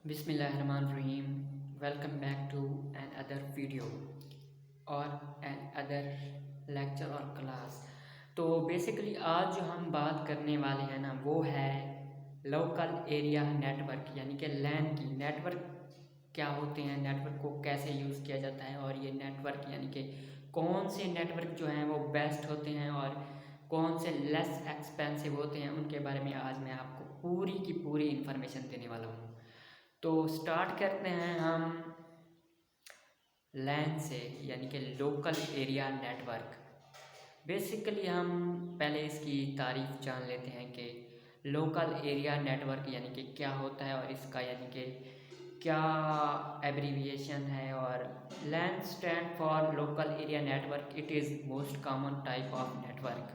बिस्मिल्लाहिर्रहमानिर्रहीम। Welcome back to another video और another lecture और क्लास। तो बेसिकली आज जो हम बात करने वाले हैं ना वो है लोकल एरिया नेटवर्क यानी कि लैन की। नेटवर्क क्या होते हैं, नेटवर्क को कैसे यूज़ किया जाता है और ये नेटवर्क यानी कि कौन से नेटवर्क जो हैं वो बेस्ट होते हैं और कौन से लेस एक्सपेंसिव होते हैं, उनके बारे में आज मैं आपको पूरी की पूरी इन्फॉर्मेशन देने वाला हूँ। तो स्टार्ट करते हैं हम लैन से यानी कि लोकल एरिया नेटवर्क। बेसिकली हम पहले इसकी तारीफ जान लेते हैं कि लोकल एरिया नेटवर्क यानी कि क्या होता है और इसका यानी कि क्या एब्रीविएशन है। और LAN stand for local area network. It is most common type of network.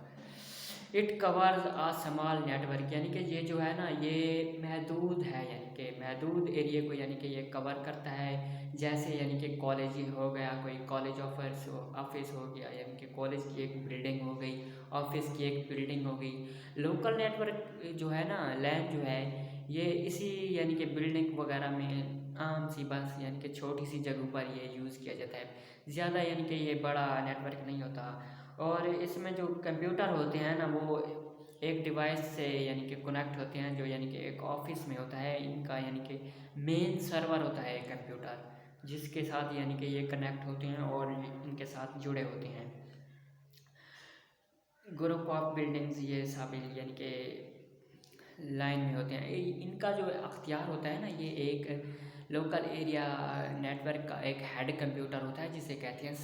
It covers a small network यानी कि ये जो है ना ये महदूद है, यानी कि महदूद एरिया को यानी कि ये कवर करता है। जैसे यानी कि कॉलेज हो गया, कोई कॉलेज ऑफिस हो गया, यानी कि कॉलेज की एक बिल्डिंग हो गई, ऑफिस की एक बिल्डिंग हो गई। लोकल नेटवर्क जो है ना, लैन जो है ये इसी यानी कि बिल्डिंग वगैरह में आम सी बस यानी कि छोटी सी जगह पर ये यूज़ किया जाता है। ज़्यादा यानी कि ये बड़ा नेटवर्क नहीं होता। और इसमें जो कंप्यूटर होते हैं ना वो एक डिवाइस से यानी कि कनेक्ट होते हैं, जो यानी कि एक ऑफिस में होता है। इनका यानी कि मेन सर्वर होता है कंप्यूटर, जिसके साथ यानी कि ये कनेक्ट होते हैं और इनके साथ जुड़े होते हैं। ग्रुप ऑफ बिल्डिंग्स ये सब यानी कि लाइन में होते हैं। इनका जो अख्तियार होता है ना, ये एक लोकल एरिया नेटवर्क का एक हेड कंप्यूटर होता है जिसे कहते हैं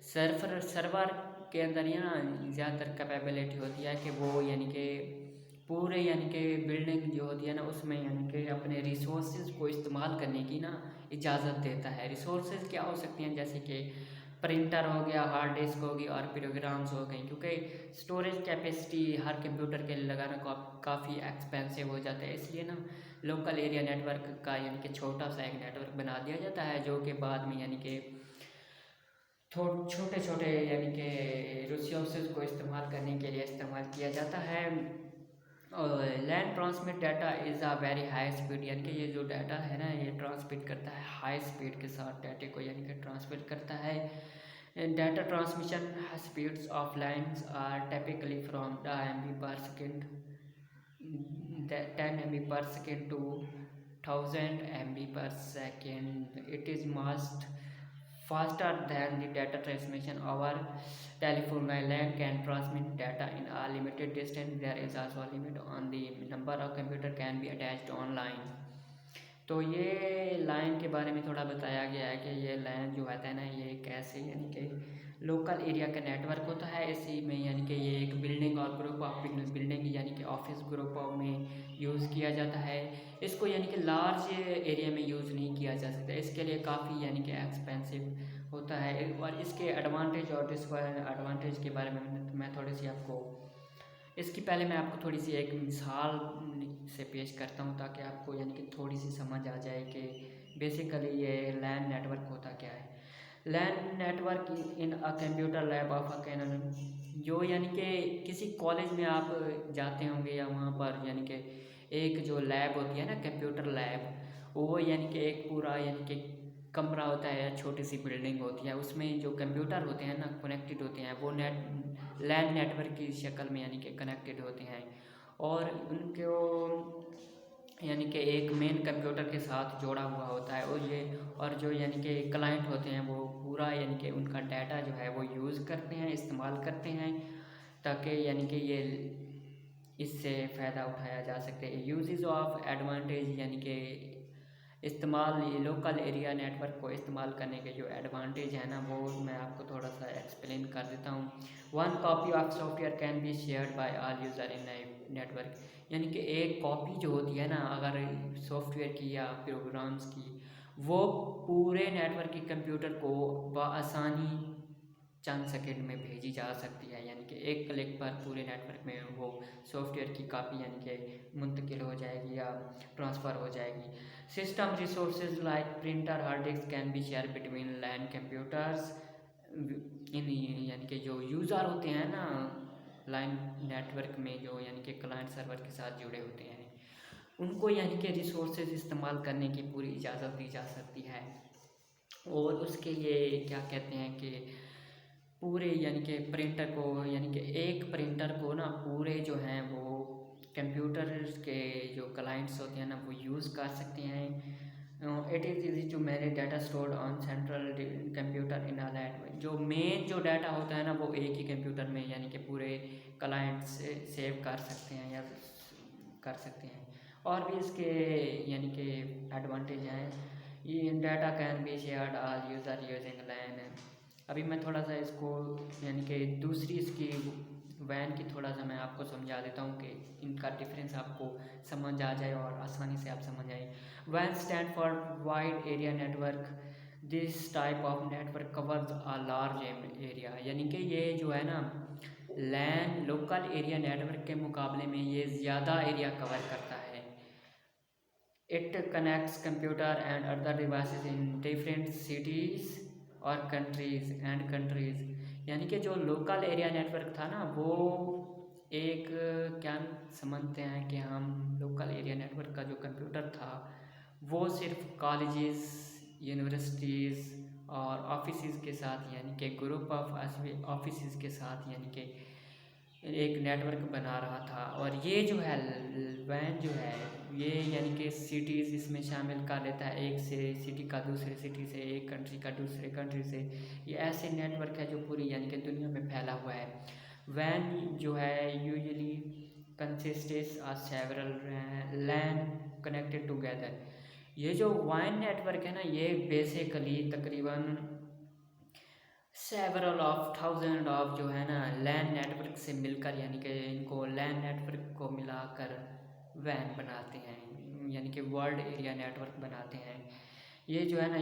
सर्वर के अंदर ये ना ज़्यादातर कैपेबिलिटी होती है कि वो यानी कि पूरे यानी कि बिल्डिंग जो होती है ना उसमें यानी कि अपने रिसोर्सेज को इस्तेमाल करने की ना इजाज़त देता है। रिसोर्सेज क्या हो सकती हैं, जैसे कि प्रिंटर हो गया, हार्ड डिस्क होगी और प्रोग्राम्स हो गई। क्योंकि स्टोरेज कैपेसिटी हर कंप्यूटर के लिए लगाना काफ़ी एक्सपेंसिव हो जाता है, इसलिए ना लोकल एरिया नेटवर्क का यानी कि छोटा सा एक नेटवर्क बना दिया जाता है, जो कि बाद में यानी कि छोटे छोटे यानी कि रिसोर्सेज को इस्तेमाल करने के लिए इस्तेमाल किया जाता है। और land transmit data is a very high speed, यानी कि ये जो डाटा है ना ये ट्रांसमिट करता है हाई स्पीड के साथ, डाटे को यानी कि ट्रांसमिट करता है। Data transmission speeds of lines are typically from 10 MB/s 10 MB/s to 1000 MB/s. It is much faster than the data transmission over telephone. While LAN can transmit data in a limited distance, there is also a limit on the number of computer can be attached online. तो ये line के बारे में थोड़ा बताया गया है कि ये लाइन जो होता है ना ये कैसे यानी कि लोकल एरिया का नेटवर्क होता है। इसी में यानी कि ये एक बिल्डिंग और ग्रुप ऑफ बिल्डिंग यानी कि ऑफिस ग्रुप में यूज़ किया जाता है। इसको यानी कि लार्ज एरिया में यूज़ नहीं किया जा सकता, इसके लिए काफ़ी यानी कि एक्सपेंसिव होता है। और इसके एडवांटेज और डिसएडवांटेज के बारे में मैं थोड़ी सी आपको इसकी पहले मैं आपको थोड़ी सी एक मिसाल से पेश करता हूँ, ताकि आपको यानी कि थोड़ी सी समझ आ जाए कि बेसिकली ये लैन नेटवर्क होता क्या है। LAN network in a computer lab of a कैनन, जो यानी कि किसी कॉलेज में आप जाते होंगे या वहाँ पर यानी कि एक जो लैब होती है ना कंप्यूटर लैब, वो यानी कि एक पूरा यानी कि कमरा होता है या छोटी सी बिल्डिंग होती है, उसमें जो कंप्यूटर होते हैं ना कनेक्टेड होते हैं, वो लैन नेटवर्क की शक्ल में यानी कि कनेक्टेड होते हैं। और उनको यानी कि एक मेन कंप्यूटर के साथ जोड़ा हुआ होता है। और जो यानी कि क्लाइंट होते हैं वो पूरा यानी कि उनका डाटा जो है वो यूज़ करते हैं, इस्तेमाल करते हैं, ताकि यानी कि ये इससे फ़ायदा उठाया जा सके। यूजेस ऑफ एडवांटेज यानी कि इस्तेमाल, ये लोकल एरिया नेटवर्क को इस्तेमाल करने के जो एडवांटेज है ना वो मैं आपको थोड़ा सा एक्सप्लेन कर देता हूँ। 1 copy of software can be shared by all user in network, यानी कि एक कॉपी जो होती है ना अगर सॉफ्टवेयर की या प्रोग्राम्स की, वो पूरे नेटवर्क के कंप्यूटर को बआसानी चंद सेकंड में भेजी जा सकती है। यानी कि एक क्लिक पर पूरे नेटवर्क में वो सॉफ्टवेयर की कापी यानी कि मुंतकिल हो जाएगी या ट्रांसफ़र हो जाएगी। System resources like printer, hard disk can be share between LAN computers in, यानी कि जो यूज़र होते हैं ना लाइन नेटवर्क में, जो यानी कि क्लाइंट सर्वर के साथ जुड़े होते हैं, उनको यानी कि रिसोर्सेज इस्तेमाल करने की पूरी इजाज़त दी जा सकती है। और उसके लिए क्या कहते हैं कि पूरे यानी कि प्रिंटर को, यानी कि एक प्रिंटर को ना पूरे जो हैं वो कंप्यूटर के जो क्लाइंट्स होते हैं ना वो यूज़ कर सकते हैं। It is easy to manage data stored on central computer in a land. जो मेन जो डाटा होता है ना वो एक ही कंप्यूटर में यानी कि पूरे क्लाइंट से सेव कर सकते हैं या कर सकते हैं। और भी इसके यानी कि एडवांटेज हैं। ये data can be shared all user using LAN. अभी मैं थोड़ा सा इसको यानी कि दूसरी इसकी वैन की थोड़ा सा मैं आपको समझा देता हूँ कि इनका डिफरेंस आपको समझ आ जाए और आसानी से आप समझ आए। वैन stand for wide area network. This type of network covers a large area. यानी कि ये जो है ना लैन लोकल एरिया नेटवर्क के मुकाबले में ये ज़्यादा एरिया कवर करता है। It connects computer and other devices in different cities और countries। यानी कि जो लोकल एरिया नेटवर्क था ना वो एक क्या समझते हैं कि हम लोकल एरिया नेटवर्क का जो कंप्यूटर था वो सिर्फ कॉलेजेस, यूनिवर्सिटीज़ और ऑफिसेज़ के साथ यानी कि ग्रुप ऑफ ऑफिसेज़ के साथ यानी कि एक नेटवर्क बना रहा था। और ये जो है वैन जो है ये यानी कि सिटीज़ इसमें शामिल कर लेता है, एक से सिटी का दूसरे सिटी से, एक कंट्री का दूसरे कंट्री से। ये ऐसे नेटवर्क है जो पूरी यानी कि दुनिया में फैला हुआ है। वैन जो है usually consists of several LAN connected together. ये जो वैन नेटवर्क है ना ये बेसिकली तकरीबन सेवरल ऑफ थाउजेंड ऑफ जो है ना लैन नेटवर्क से मिलकर यानी कि इनको लैन नेटवर्क को मिलाकर वैन बनाते हैं, यानी कि वर्ल्ड एरिया नेटवर्क बनाते हैं। ये जो है ना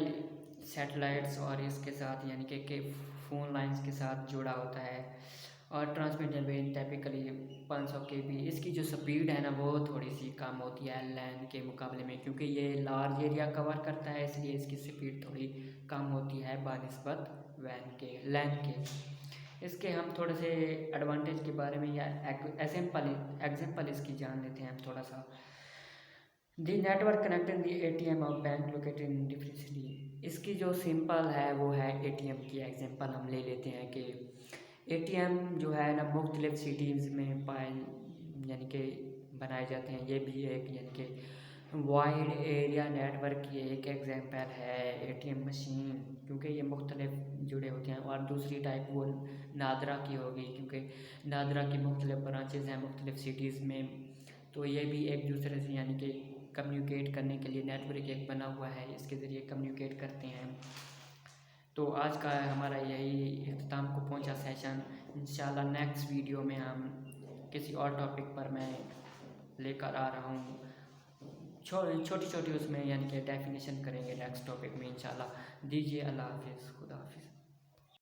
सैटेलाइट्स और इसके साथ यानी कि फ़ोन लाइंस के साथ जुड़ा होता है। और ट्रांसमिशन रेंज टाइपिकली 500 kb। इसकी जो स्पीड है ना वो थोड़ी सी कम होती है लैन के मुकाबले में, क्योंकि ये लार्ज एरिया कवर करता है इसलिए इसकी स्पीड थोड़ी कम होती है बानिस्बत वैन के लैन के। इसके हम थोड़े से एडवांटेज के बारे में या एग्जाम्पल इसकी जान लेते हैं हम थोड़ा सा। The network connecting the ATM of bank located in different city. इसकी जो सिंपल है वो है ATM की एग्जांपल हम ले लेते हैं कि ATM जो है ना मुख्तलिफ सिटीज़ में पाए यानी कि बनाए जाते हैं। ये भी एक यानी कि वाइड एरिया नेटवर्क की एक एग्जांपल है ATM मशीन, क्योंकि ये मुख्तलिफ जुड़े होते हैं। और दूसरी टाइप वो नादरा की होगी, क्योंकि नादरा की मुख्तलिफ ब्रांचेज़ हैं मुख्तलिफ सिटीज़ में, तो ये भी एक दूसरे से यानी कि कम्युनिकेट करने के लिए नेटवर्क एक बना हुआ है, इसके ज़रिए कम्युनिकेट करते हैं। तो आज का हमारा यही इख्तिताम को पहुंचा सेशन। इंशाल्लाह नेक्स्ट वीडियो में हम किसी और टॉपिक पर मैं लेकर आ रहा हूँ, छोटी छोटी उसमें यानी कि डेफिनेशन करेंगे नेक्स्ट टॉपिक में इंशाल्लाह। दीजिए अल्लाह हाफिज़, खुदा हाफिज़।